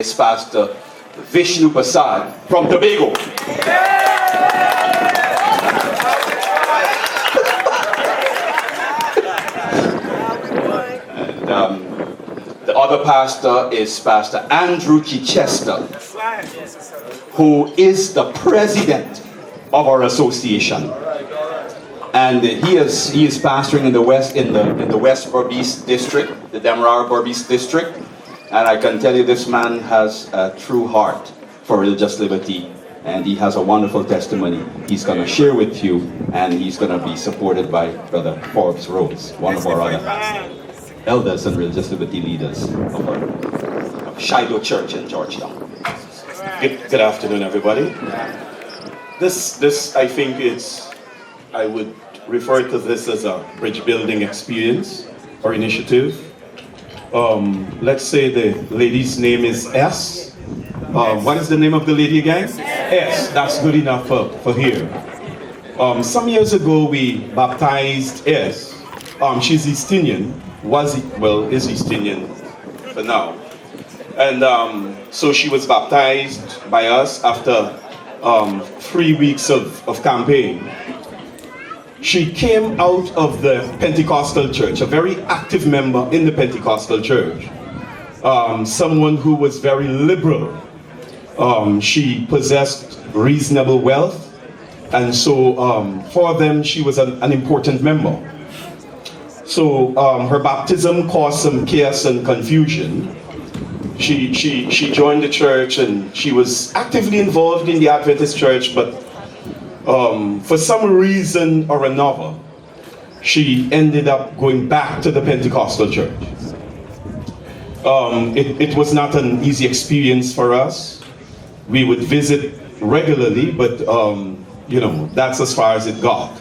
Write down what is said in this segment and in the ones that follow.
It's Pastor Vishnu Prasad from Tobago. And the other pastor is Pastor Andrew Chichester, who is the president of our association. And he is pastoring in the West Berbice district, the Demerara Berbice district. And I can tell you this man has a true heart for religious liberty, and he has a wonderful testimony he's going to share with you, and he's going to be supported by Brother Forbes Rhodes, one of our other elders and religious liberty leaders of our Shiloh Church in Georgetown. Good afternoon, everybody. This I think I would refer to this as a bridge building experience or initiative. Let's say the lady's name is S. What is the name of the lady again? S. That's good enough for here. Some years ago we baptized S. She's East Indian. Is East Indian for now. And so she was baptized by us after 3 weeks of campaign. She came out of the Pentecostal church, a very active member in the Pentecostal church. Someone who was very liberal. She possessed reasonable wealth, and so for them she was an important member. So her baptism caused some chaos and confusion. She joined the church and she was actively involved in the Adventist church, but for some reason or another, she ended up going back to the Pentecostal church. It was not an easy experience for us. We would visit regularly, but that's as far as it got.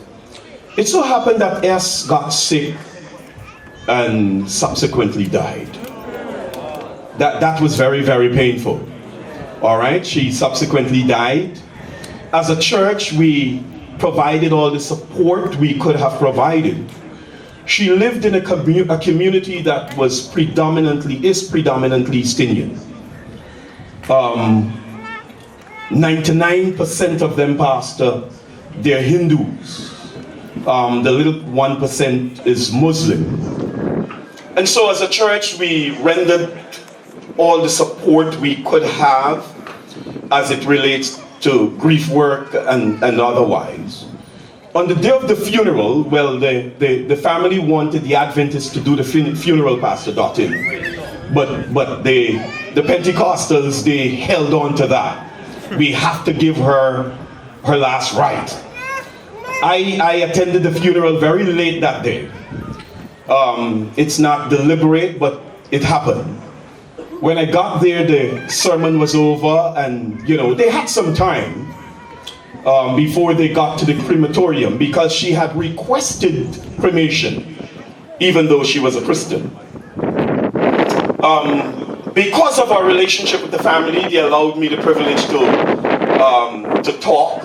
It so happened that S got sick and subsequently died. That was very, very painful. All right, she subsequently died. As a church, we provided all the support we could have provided. She lived in a community that is predominantly East Indian. 99% of them, Pastor, they're Hindus. The little 1% is Muslim. And so as a church, we rendered all the support we could have as it relates to grief work and otherwise. On the day of the funeral, well, the family wanted the Adventists to do the funeral, Pastor Dottin. But the Pentecostals, they held on to that. We have to give her her last rite. I attended the funeral very late that day. It's not deliberate, but it happened. When I got there, the sermon was over, and they had some time before they got to the crematorium, because she had requested cremation, even though she was a Christian. Because of our relationship with the family, they allowed me the privilege to talk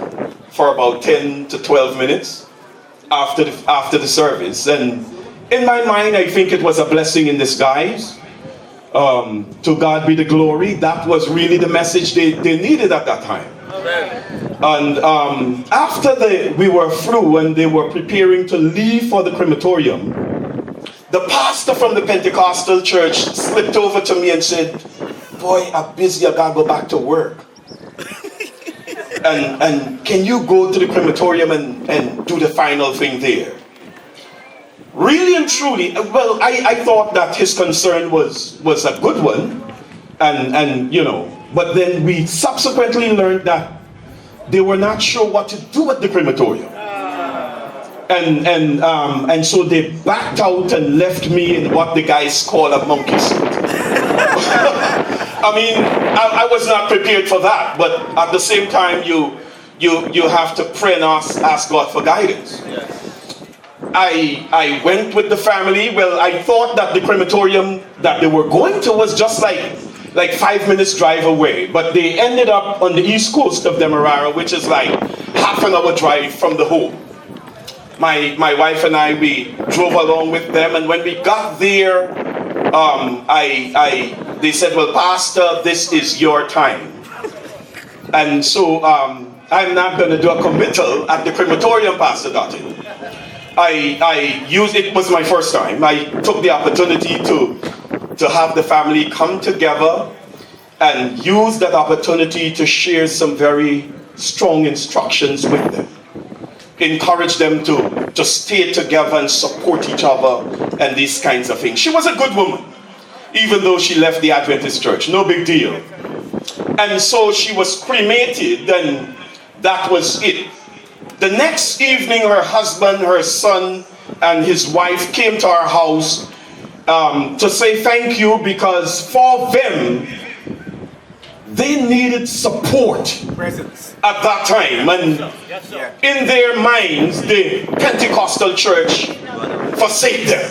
for about 10 to 12 minutes after the service. And in my mind, I think it was a blessing in disguise. To God be the glory. That was really the message they needed at that time. And after we were through and they were preparing to leave for the crematorium, the pastor from the Pentecostal church slipped over to me and said, "Boy, I'm busy, I gotta go back to work. and can you go to the crematorium and do the final thing there?" Really and truly, well, I thought that his concern was a good one, but then we subsequently learned that they were not sure what to do at the crematorium, and so they backed out and left me in what the guys call a monkey suit. I mean, I was not prepared for that, but at the same time, you have to pray and ask God for guidance. I went with the family. Well, I thought that the crematorium that they were going to was just like 5 minutes drive away, but they ended up on the east coast of Demerara, which is like half an hour drive from the home. My wife and we drove along with them, and when we got there, I they said, well, Pastor, this is your time. And so I'm not going to do a committal at the crematorium, Pastor Dottie. It was my first time. I took the opportunity to have the family come together and use that opportunity to share some very strong instructions with them. Encourage them to stay together and support each other and these kinds of things. She was a good woman, even though she left the Adventist church. No big deal. And so she was cremated, and that was it. The next evening, her husband, her son, and his wife came to our house to say thank you, because for them, they needed support at that time. And in their minds, the Pentecostal church forsake them.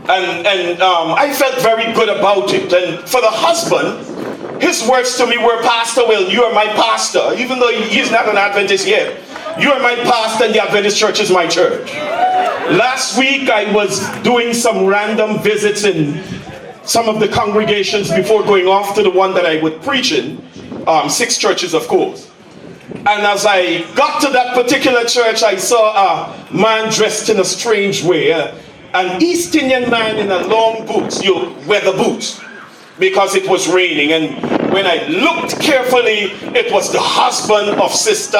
And I felt very good about it. And for the husband, his words to me were, Pastor, well, you are my pastor. Even though he's not an Adventist yet, you are my pastor and the Adventist church is my church. Last week, I was doing some random visits in some of the congregations before going off to the one that I would preach in. 6 churches, of course. And as I got to that particular church, I saw a man dressed in a strange way. An East Indian man in a long boots, weather boots, because it was raining. And when I looked carefully, it was the husband of Sister.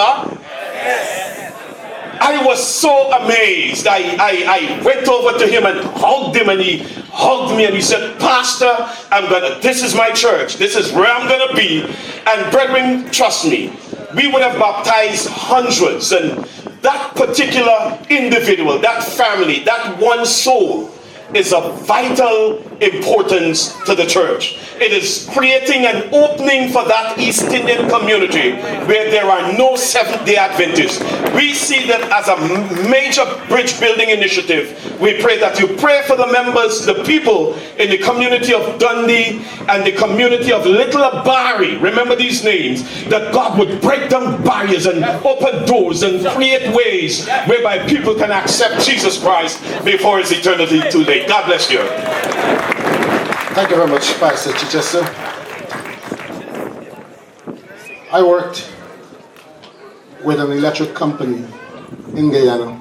I was so amazed. I went over to him and hugged him, and he hugged me and he said, Pastor, this is my church. This is where I'm gonna be. And brethren, trust me, we would have baptized hundreds, and that particular individual, that family, that one soul is of vital importance to the church. It is creating an opening for that East Indian community where there are no Seventh-day Adventists. We see that as a major bridge building initiative. We pray that you pray for the members, the people in the community of Dundee and the community of Little Abari. Remember these names, that God would break down barriers and open doors and create ways whereby people can accept Jesus Christ before it's eternity too late. God bless you. Thank you very much, Pastor Chichester. I worked with an electric company in Guyana.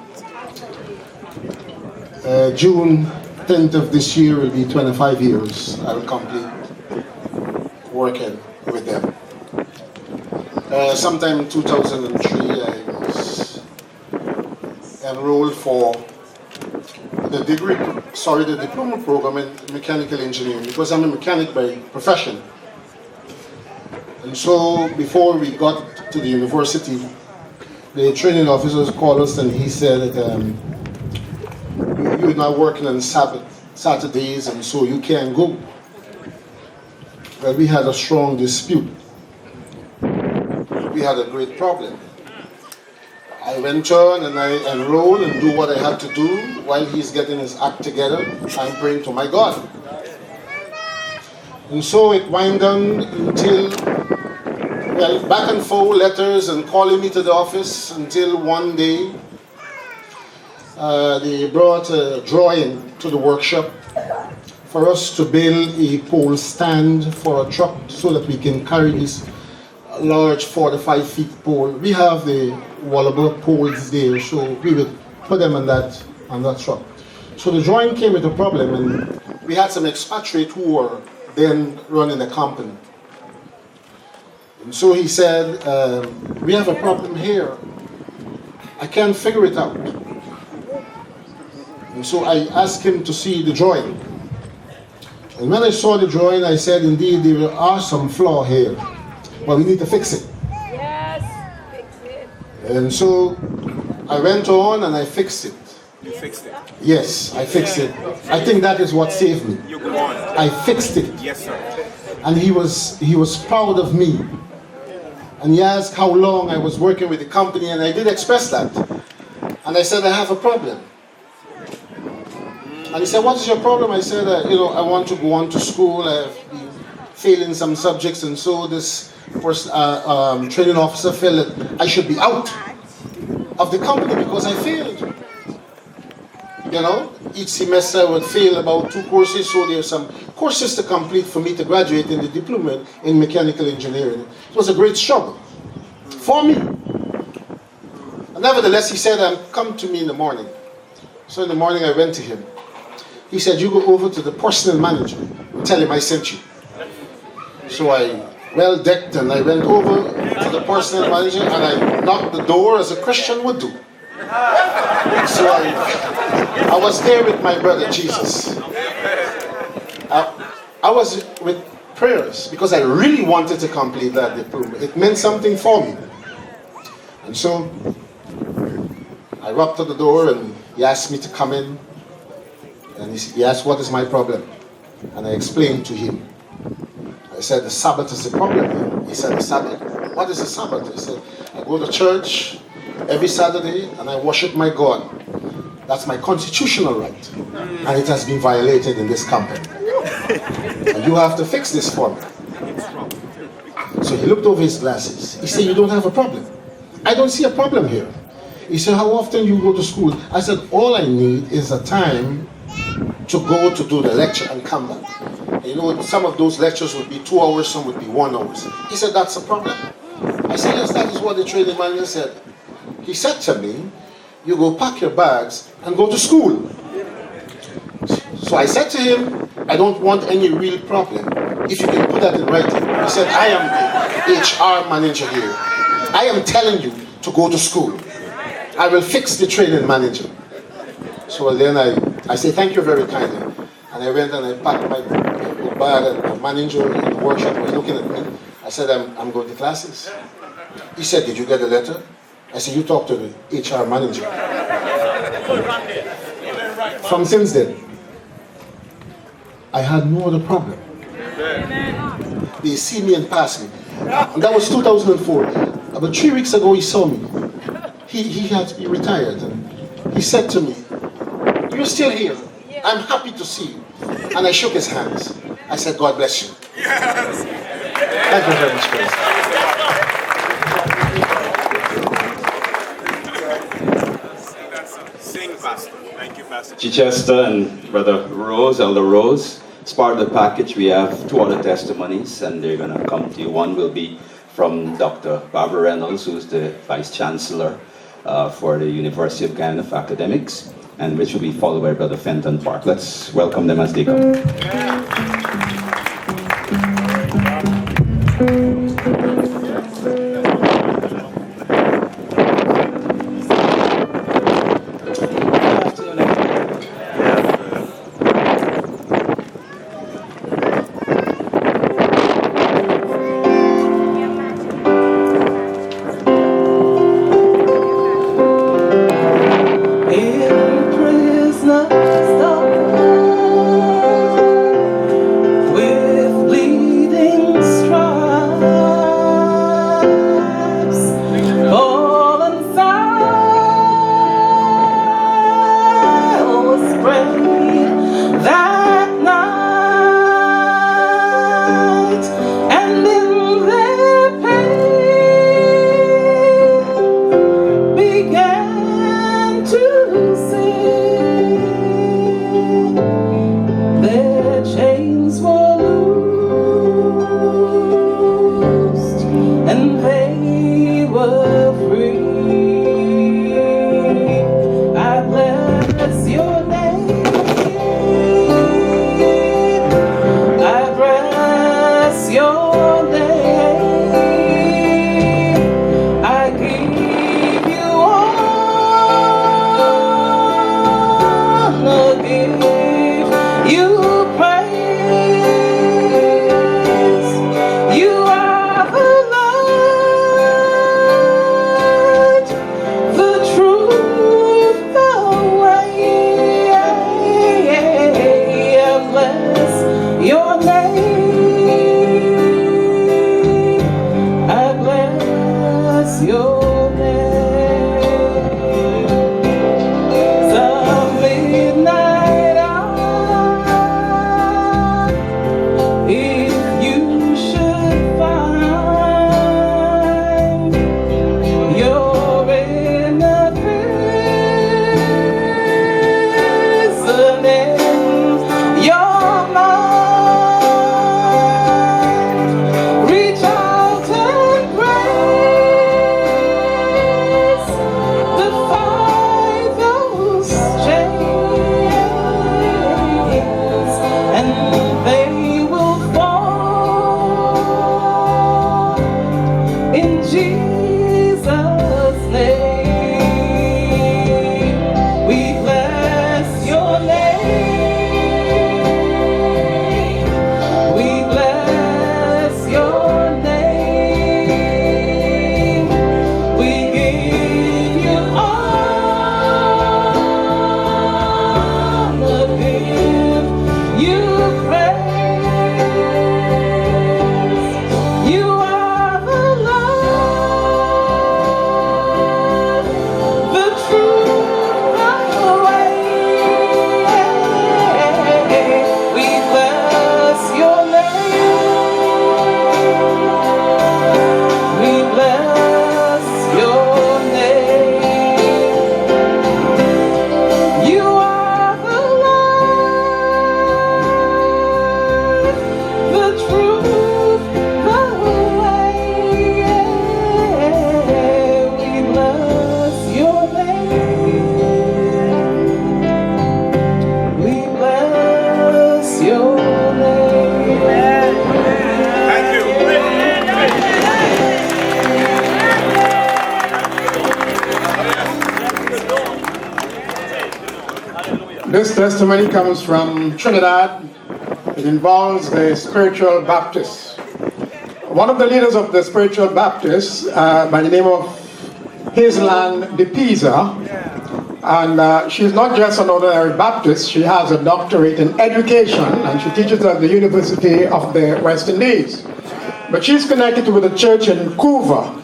June 10th of this year will be 25 years I'll complete working with them. Sometime in 2003, I was enrolled for the diploma program in mechanical engineering, because I'm a mechanic by profession. And so before we got to the university, the training officers called us and he said that you're not working on Saturdays and so you can't go. Well, we had a strong dispute. We had a great problem. I went on and I enrolled and do what I had to do while he's getting his act together. I'm praying to my God. And so it went on until, well, back and forth letters and calling me to the office, until one day they brought a drawing to the workshop for us to build a pole stand for a truck so that we can carry this large 45 feet pole. We have the wallable poles there, so we would put them on that truck. So the drawing came with a problem, and we had some expatriates who were then running the company. And so he said, we have a problem here. I can't figure it out. And so I asked him to see the drawing. And when I saw the drawing, I said, indeed, there are some flaws here, but we need to fix it. Yes, fix it. And so I went on and I fixed it. You fixed it. Yes, I fixed it. I think that is what saved me. You go on. I fixed it. Yes, sir. And he was proud of me. And he asked how long I was working with the company, and I did express that. And I said, I have a problem. And he said, what is your problem? I said, I want to go on to school. I've been failing some subjects, and so this training officer felt that I should be out of the company because I failed. Each semester I would fail about 2 courses, so there's some courses to complete for me to graduate in the diploma in mechanical engineering. It was a great struggle for me. Nevertheless, he said, come to me in the morning. So in the morning I went to him. He said, you go over to the personnel manager and tell him I sent you. So I well decked and I went over to the personnel manager and I knocked the door as a Christian would do. So I was there with my brother Jesus. I was with prayers because I really wanted to complete that diploma. It meant something for me. And so I rapped at the door and he asked me to come in. And he asked, what is my problem? And I explained to him. I said, the Sabbath is the problem. He said, the Sabbath? What is the Sabbath? I said, I go to church every Saturday and I worship my God. That's my constitutional right. And it has been violated in this company. And you have to fix this for me. So he looked over his glasses. He said, you don't have a problem. I don't see a problem here. He said, how often you go to school? I said, all I need is a time to go to do the lecture and come back. And you know, some of those lectures would be 2 hours, some would be 1 hour. He said, that's a problem. I said, yes, that is what the training manager said. He said to me, you go pack your bags and go to school. So I said to him, I don't want any real problem. If you can put that in writing. He said, I am the HR manager here. I am telling you to go to school. I will fix the training manager. So then I said, thank you very kindly. And I went and I packed my bag and the manager in the workshop was looking at me. I said, I'm going to classes. He said, did you get a letter? I said, you talk to the HR manager. From since then, I had no other problem. They see me and pass me. And that was 2004. About 3 weeks ago, he saw me. He had to be retired. And he said to me, you're still here. I'm happy to see you. And I shook his hands. I said, God bless you. Yes. Thank you very much, Chris. Sing, Pastor. Thank you, Pastor. Chichester and Brother Rose, Elder Rose. As part of the package, we have 2 other testimonies, and they're going to come to you. One will be from Dr. Barbara Reynolds, who's the Vice Chancellor for the University of Ghana of Academics, and which will be followed by Brother Fenton Park. Let's welcome them as they come. This testimony comes from Trinidad. It involves the spiritual Baptists. One of the leaders of the spiritual Baptists, by the name of Hazeland de Pisa, and she's not just an ordinary Baptist, she has a doctorate in education, and she teaches at the University of the West Indies. But she's connected with a church in Cuba.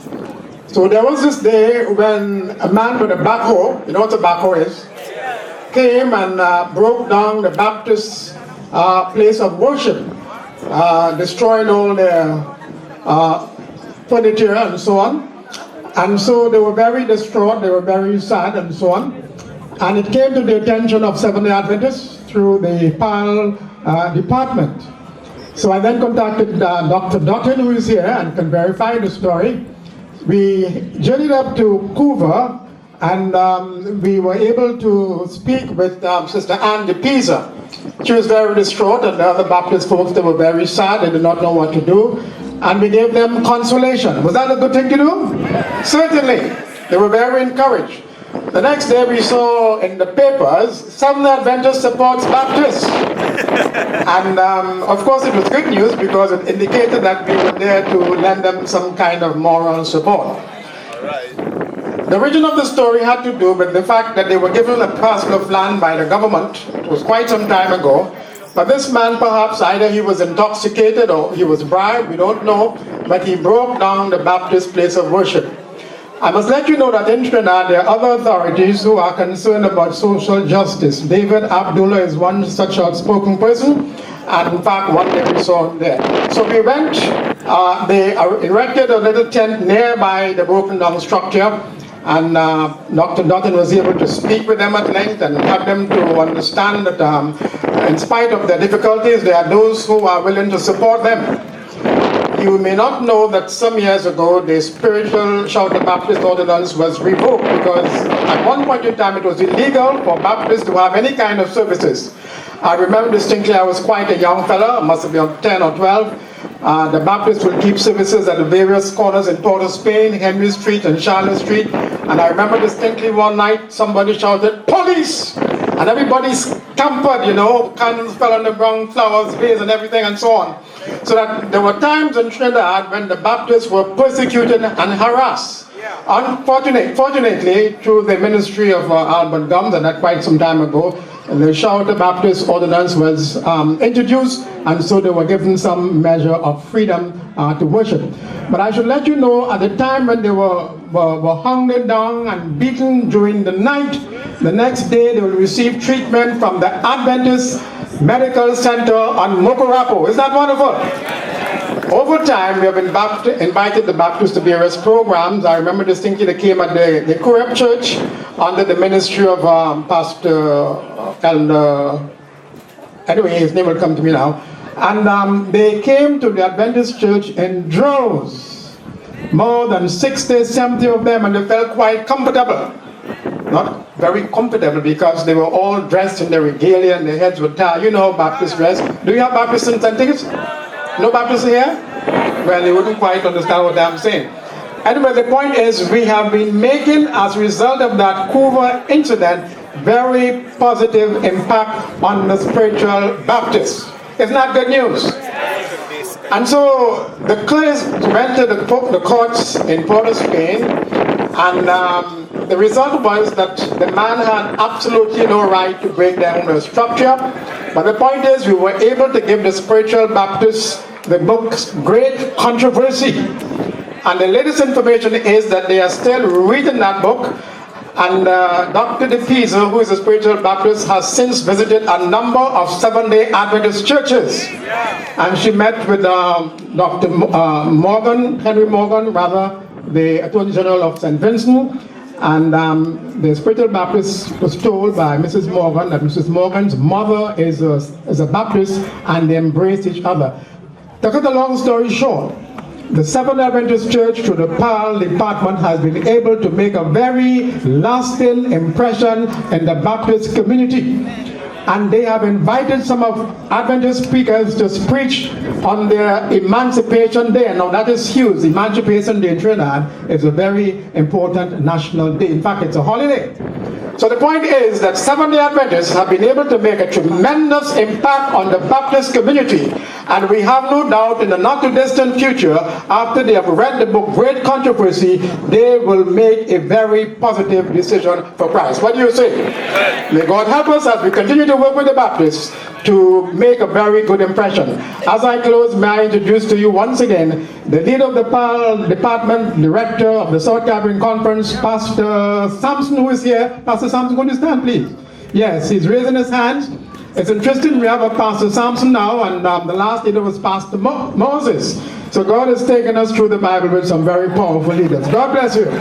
So there was this day when a man with a backhoe, you know what a backhoe is, came and broke down the Baptist place of worship, destroying all their furniture and so on. And so they were very distraught, they were very sad and so on. And it came to the attention of Seventh-day Adventists through the PAL department. So I then contacted Dr. Dutton, who is here and can verify the story. We journeyed up to Cuba, and we were able to speak with Sister Anne de Pisa. She was very distraught, and the other Baptist folks, they were very sad, they did not know what to do. And we gave them consolation. Was that a good thing to do? Certainly. They were very encouraged. The next day we saw in the papers, Seventh-day Adventist supports Baptists. And of course it was good news because it indicated that we were there to lend them some kind of moral support. The origin of the story had to do with the fact that they were given a parcel of land by the government. It was quite some time ago. But this man, perhaps either he was intoxicated or he was bribed, we don't know, but he broke down the Baptist place of worship. I must let you know that in Trinidad there are other authorities who are concerned about social justice. David Abdullah is one such outspoken person, and in fact one day we saw him there. So we went, they erected a little tent nearby the broken down structure, and Dr. Dutton was able to speak with them at length and help them to understand that in spite of their difficulties, there are those who are willing to support them. You may not know that some years ago, the spiritual Shouted Baptist ordinance was revoked because at one point in time it was illegal for Baptists to have any kind of services. I remember distinctly, I was quite a young fellow, I must have been 10 or 12. The Baptists would keep services at the various corners in Port of Spain, Henry Street and Charlotte Street. And I remember distinctly one night somebody shouted, "Police!" And everybody scampered, you know, candles fell on the ground, flowers, vase and everything and so on. So that there were times in Trinidad when the Baptists were persecuted and harassed. Fortunately, through the ministry of Albert Gums, and that quite some time ago, the Shouted Baptist ordinance was introduced, and so they were given some measure of freedom to worship. But I should let you know, at the time when they were hounded down and beaten during the night, the next day they will receive treatment from the Adventist Medical Center on Mokorapo. Isn't that wonderful? Over time, we have invited the Baptists to various programs. I remember distinctly they came at the Kurep Church under the ministry of Pastor anyway, his name will come to me now. And they came to the Adventist Church in droves. More than 60, 70 of them, and they felt quite comfortable. Not very comfortable because they were all dressed in their regalia and their heads were tied. You know Baptist dress. Do you have Baptist incentives? No Baptists here? Well, they wouldn't quite understand what I'm saying. Anyway, the point is we have been making, as a result of that Cuba incident, very positive impact on the spiritual Baptists. Isn't that good news? And so the clerks went to the courts in Port of Spain, and the result was that the man had absolutely no right to break down the structure. But the point is, we were able to give the spiritual Baptists the book's great controversy. And the latest information is that they are still reading that book. And Dr. De Pisa, who is a spiritual Baptist, has since visited a number of Seventh-day Adventist churches. And she met with Dr. Morgan, Henry Morgan, rather, the Attorney General of St. Vincent. And the spiritual Baptist was told by Mrs. Morgan that Mrs. Morgan's mother is a Baptist, and they embraced each other. To cut a long story short, the Seventh-day Adventist Church, through the PAL department, has been able to make a very lasting impression in the Baptist community. And they have invited some of Adventist speakers to preach on their Emancipation Day. Now that is huge. Emancipation Day in Trinidad is a very important national day. In fact, it's a holiday. So the point is that Seventh-day Adventists have been able to make a tremendous impact on the Baptist community, and we have no doubt in the not too distant future, after they have read the book Great Controversy, they will make a very positive decision for Christ. What do you say? May God help us as we continue to work with the Baptists to make a very good impression. As I close, may I introduce to you once again the leader of the PAL department, director of the South Caribbean Conference, Pastor Sampson, who is here. Pastor Sampson, could you stand, please? Yes, he's raising his hands. It's interesting, we have a Pastor Sampson now, and the last leader was Pastor Moses. So God has taken us through the Bible with some very powerful leaders. God bless you.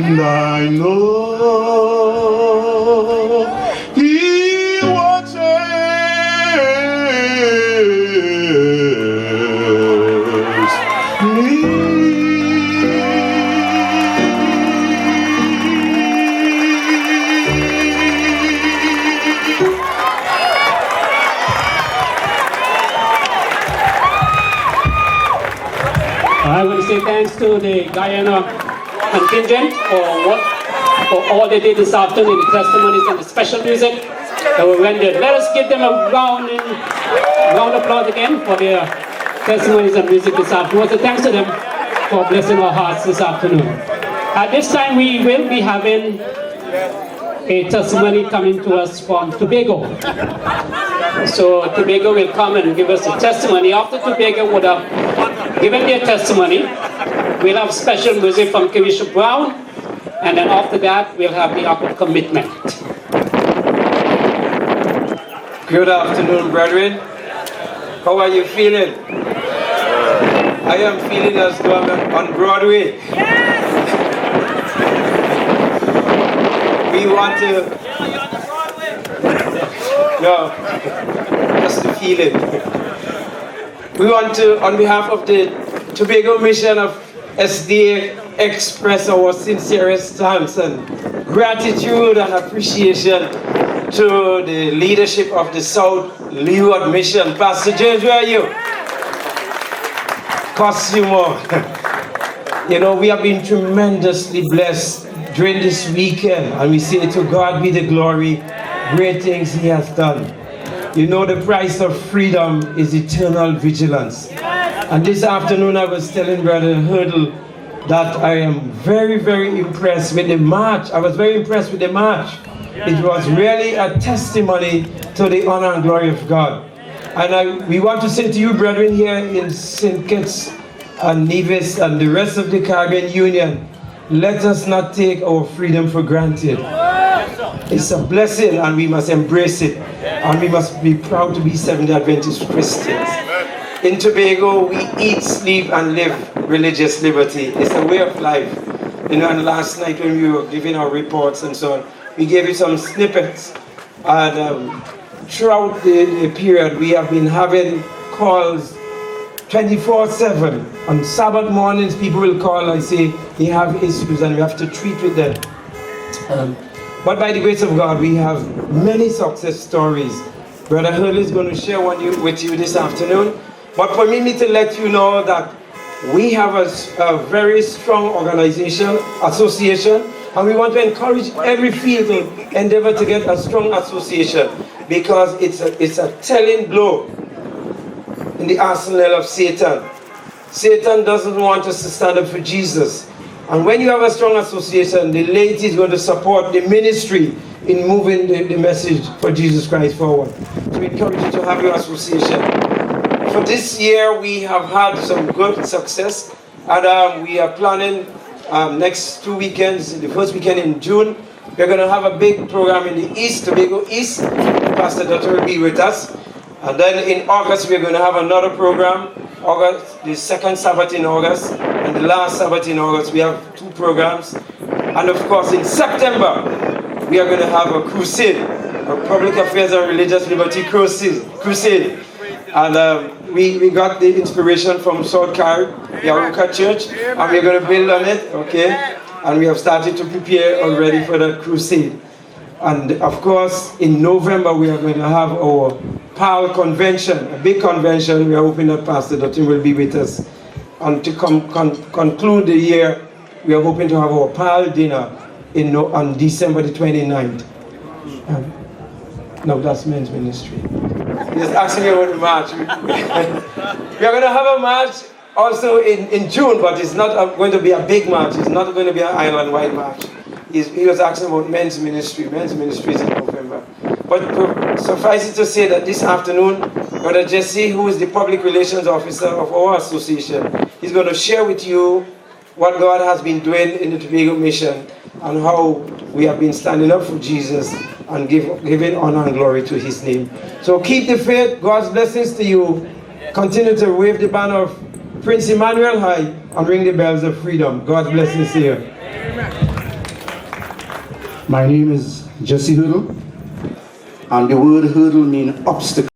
And I know He watches me. I want to say thanks to the Guyana contingent for all they did this afternoon, the testimonies and the special music that were rendered. Let us give them a round of applause again for their testimonies and music this afternoon. So thanks to them for blessing our hearts this afternoon. At this time, we will be having a testimony coming to us from Tobago. So Tobago will come and give us a testimony. After Tobago would have given their testimony, we'll have special music from Commissioner Brown, and then after that, we'll have the act of commitment. Good afternoon, brethren. How are you feeling? I am feeling as though I'm on Broadway. We want to... No, that's the feeling. We want to, on behalf of the Tobago Mission of SDA, express our sincerest thanks and gratitude and appreciation to the leadership of the South Leeward Mission. Pastor James, where are you? Costumer. You know, we have been tremendously blessed during this weekend, and we say to God be the glory, great things He has done. You know, the price of freedom is eternal vigilance. And this afternoon I was telling Brother Hurdle that I am very, very impressed with the march. I was very impressed with the march. It was really a testimony to the honor and glory of God. And we want to say to you, brethren, here in St. Kitts and Nevis and the rest of the Caribbean Union, let us not take our freedom for granted. It's a blessing and we must embrace it. And we must be proud to be Seventh-day Adventist Christians. In Tobago, we eat, sleep, and live religious liberty. It's a way of life. You know, and last night when we were giving our reports and so on, we gave you some snippets. And throughout the period, we have been having calls 24/7. On Sabbath mornings, people will call and say they have issues and we have to treat with them. But by the grace of God, we have many success stories. Brother Hurley is going to share one with you this afternoon. But permit me to let you know that we have a very strong organization, association, and we want to encourage every field to endeavor to get a strong association because it's a telling blow in the arsenal of Satan. Satan doesn't want us to stand up for Jesus. And when you have a strong association, the laity is going to support the ministry in moving the message for Jesus Christ forward. So we encourage you to have your association. For this year, we have had some good success. And we are planning next 2 weekends, the first weekend in June, we're going to have a big program in the East, Tobago East. Pastor Dutton will be with us. And then in August, we're going to have another program. August, the second Sabbath in August, and the last Sabbath in August, we have 2 programs. And of course, in September, we are going to have a crusade, a public affairs and religious liberty crusade. And we got the inspiration from South Carib, the Aruka Church, and we're going to build on it, okay? And we have started to prepare already for the crusade. And of course, in November, we are going to have our PAL convention, a big convention. We are hoping that Pastor Dutton will be with us. And to conclude the year, we are hoping to have our PAL dinner on December the 29th. No, that's men's ministry. He's asking me about the march. We are going to have a march also in June, but it's not going to be a big march. It's not going to be an island-wide march. He was asking about men's ministry. Men's ministry is in November. But suffice it to say that this afternoon, Brother Jesse, who is the public relations officer of our association, he's going to share with you what God has been doing in the Tobago Mission and how we have been standing up for Jesus and giving honor and glory to His name. So keep the faith. God's blessings to you. Continue to wave the banner of Prince Emmanuel high and ring the bells of freedom. God's blessings to you. My name is Jesse Hurdle, and the word hurdle means obstacle.